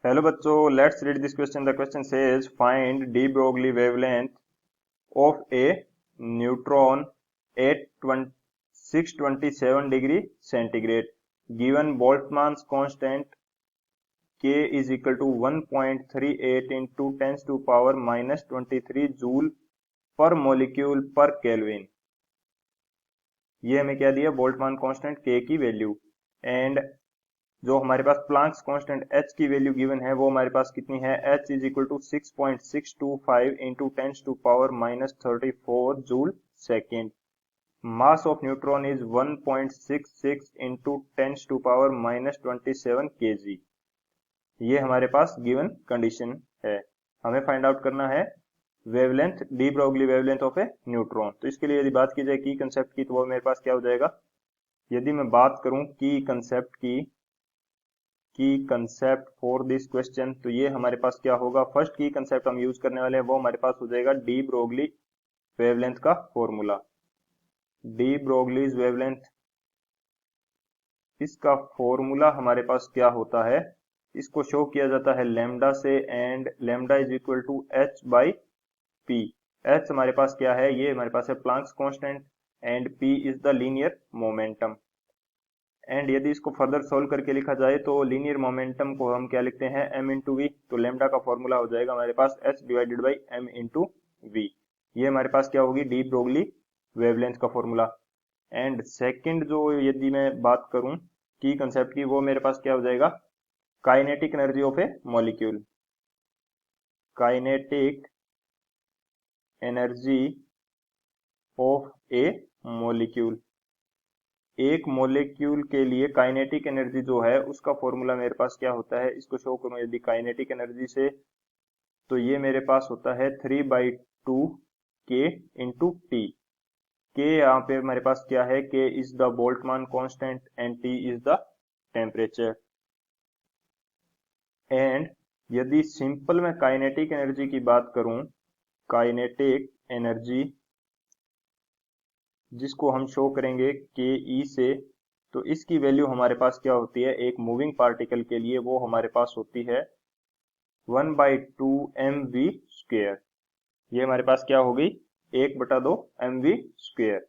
Hello बच्चों, let's read this question. The question says find de Broglie wavelength of a neutron at 627 degree centigrade. Given Boltzmann constant K is equal to 1.38 into 10 to power minus 23 joule per molecule per kelvin. ये हमें क्या दिया? Boltzmann constant K की value. And जो हमारे पास Planck's constant H की value given है वो हमारे पास कितनी है? H is equal to 6.625 into 10 to power minus 34 joule second. Mass of neutron is 1.66 into 10 to power minus 27 kg. ये हमारे पास गिवन कंडीशन है. हमें फाइंड आउट करना है wavelength, D Broglie wavelength of a neutron. तो इसके लिए यदि बात की जाए की कंसेप्ट की तो वो मेरे पास क्या हो जाएगा? यदि मैं बात करूं की कंसेप्ट की कंसेप्ट फॉर दिस क्वेश्चन, तो ये हमारे पास क्या होगा? फर्स्ट की कंसेप्ट हम यूज करने वाले हैं वो हमारे पास हो जाएगा डी ब्रोगली वेवलेंथ का फॉर्मूला. डी ब्रोगलीज वेवलेंथ, इसका फॉर्मूला हमारे पास क्या होता है? इसको शो किया जाता है लैम्डा से, and lambda is equal to H by P. H हमारे पास क्या है? ये हमारे पास है Planck's constant, and P is the linear momentum. And यदि इसको फर्दर सोल्व करके लिखा जाए तो लीनियर मोमेंटम को हम क्या लिखते हैं? m into V. तो लेमडा का फॉर्मूला हो जाएगा हमारे पास h divided by m into V. ये हमारे पास क्या होगी? डी ब्रोगली वेवलेंथ का फॉर्मूला. एंड सेकंड जो यदि मैं बात करूं की कंसेप्ट की, वो मेरे पास क्या हो जाएगा? Kinetic energy of A molecule. Kinetic energy of A molecule. एक मॉलिक्यूल के लिए काइनेटिक एनर्जी जो है उसका फॉर्मूला मेरे पास क्या होता है? इसको शो करूं यदि काइनेटिक एनर्जी से, तो ये मेरे पास होता है 3/2 K इंटू टी. के यहाँ पे हमारे पास क्या है? K is the Boltzmann constant and T is the temperature. And यदि सिंपल मैं काइनेटिक एनर्जी की बात करूं, काइनेटिक एनर्जी जिसको हम शो करेंगे के ई से, तो इसकी वैल्यू हमारे पास क्या होती है? एक मूविंग पार्टिकल के लिए वो हमारे पास होती है 1/2 mv स्क्वेयर. ये हमारे पास क्या हो गई? 1/2 mv स्क्वेयर.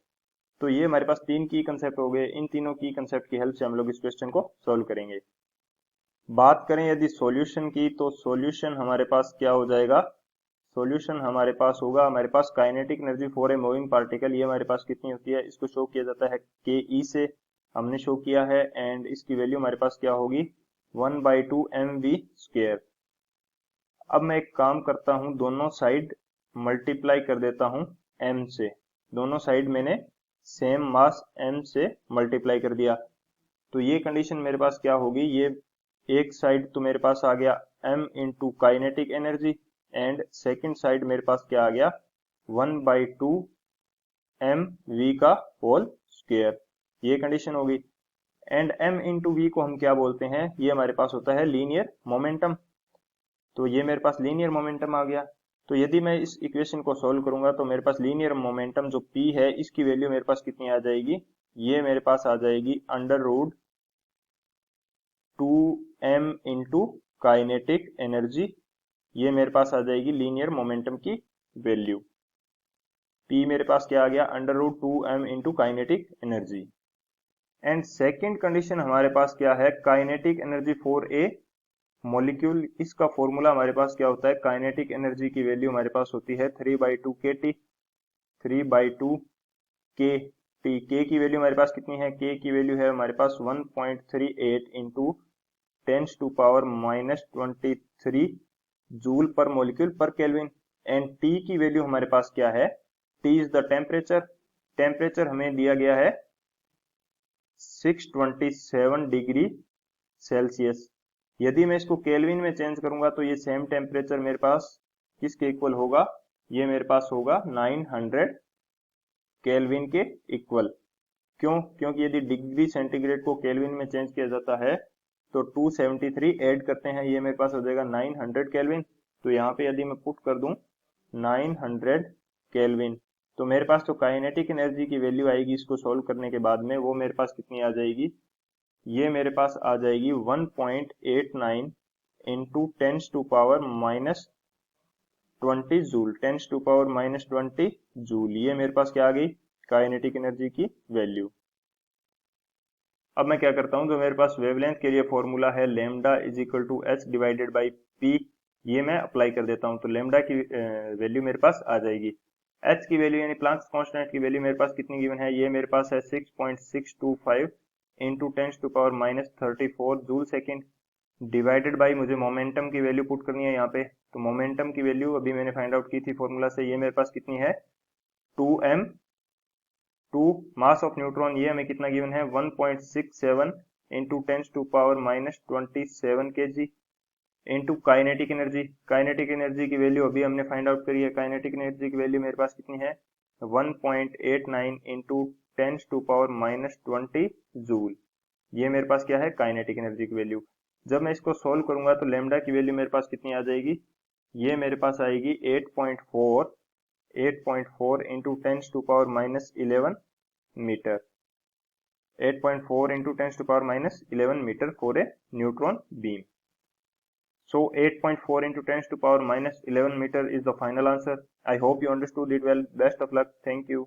तो ये हमारे पास तीन की कंसेप्ट हो गए. इन तीनों की कंसेप्ट की हेल्प से हम लोग इस क्वेश्चन को सोल्व करेंगे. बात करें यदि सॉल्यूशन की, तो सॉल्यूशन हमारे पास क्या हो जाएगा? सॉल्यूशन हमारे पास होगा, हमारे पास kinetic energy for a moving particle, ये हमारे पास कितनी होती है? इसको शो किया जाता है के ई से, हमने शो किया है. एंड इसकी वैल्यू हमारे पास क्या होगी? 1/2 mv स्क्वेयर. अब मैं एक काम करता हूं, दोनों साइड मल्टीप्लाई कर देता हूं m से. दोनों साइड मैंने सेम मास m से मल्टीप्लाई कर दिया. तो ये कंडीशन मेरे पास क्या होगी? ये एक साइड तो मेरे पास आ गया m into kinetic energy, and second side मेरे पास क्या आ गया? 1/2 mv का होल स्क्वेयर. ये कंडीशन होगी. एंड m इंटू वी को हम क्या बोलते हैं? ये हमारे पास होता है लीनियर मोमेंटम. तो ये मेरे पास लीनियर मोमेंटम आ गया. तो यदि मैं इस इक्वेशन को सोल्व करूंगा तो मेरे पास लीनियर मोमेंटम जो p है, इसकी वैल्यू मेरे पास कितनी आ जाएगी? ये मेरे पास आ जाएगी √2m इंटू काइनेटिक एनर्जी. ये मेरे पास आ जाएगी लीनियर मोमेंटम की वैल्यू. p मेरे पास क्या आ गया? √2m into kinetic energy. And second condition हमारे पास क्या है? Kinetic energy for A molecule. इसका फॉर्मूला हमारे पास क्या होता है? काइनेटिक एनर्जी की वैल्यू हमारे पास होती है 3/2 kT. 3/2 kT. K की वैल्यू हमारे पास कितनी है? K की वैल्यू है हमारे पास 1.38 into 10 to power minus 23 joule per molecule per kelvin. And T की वैल्यू हमारे पास क्या है? T is the temperature. Temperature हमें दिया गया है 627 डिग्री सेल्सियस. यदि मैं इसको केल्विन में चेंज करूंगा तो ये सेम टेम्परेचर मेरे पास किसके इक्वल होगा? ये मेरे पास होगा 900 केल्विन के इक्वल. क्यों? क्योंकि यदि डिग्री सेंटीग्रेड को केल्विन में चेंज किया जाता है तो 273 ऐड करते हैं, ये मेरे पास हो जाएगा 900 केल्विन. तो यहाँ पे यदि मैं पुट कर दूं 900 केल्विन, तो मेरे पास तो काइनेटिक एनर्जी की वैल्यू आएगी इसको सोल्व करने के बाद में, वो मेरे पास कितनी आ जाएगी? ये मेरे पास आ जाएगी 1.89 into 10 to power minus 20 joule, 10 to power minus 20 joule. ये मेरे पास क्या आ गई, काइनेटिक एनर्जी की वैल्यू। अब मैं क्या करता हूं, जो मेरे पास वेवलेंथ के लिए फॉर्मूला है lambda is equal to H divided by P, ये मैं अप्लाई कर देता हूं। तो लेमडा की वैल्यू मेरे पास आ जाएगी। एच की वैल्यू यानी प्लांक्स कांस्टेंट की वैल्यू मेरे पास कितनी गिवन है, ये मेरे पास है 6.625 into 10 to power minus 34 joule second, divided by मुझे मोमेंटम की वैल्यू पुट करनी है यहाँ पे। तो मोमेंटम की वैल्यू अभी मैंने फाइंड आउट की थी फॉर्मूला से, ये मेरे पास कितनी है 2m, 2 मास ऑफ न्यूट्रॉन, ये हमें कितना गिवन है 1.67 into 10 to power minus 27 kg, into kinetic energy. Kinetic energy की वैल्यू अभी हमने फाइंड आउट करी है, काइनेटिक एनर्जी की वैल्यू मेरे पास कितनी है 1.89 into 10 to power minus 20 joule. ये मेरे पास क्या है काइनेटिक एनर्जी की वैल्यू। जब मैं इसको सोल्व करूंगा तो लेमडा की वैल्यू मेरे पास कितनी आ जाएगी, ये मेरे पास आएगी 8.4 into 10 to power minus 11 metre, 8.4 into 10 to power minus 11 metre for a neutron beam. So 8.4 into 10 to power minus 11 meter is the final answer. I hope you understood it well. Best of luck. Thank you.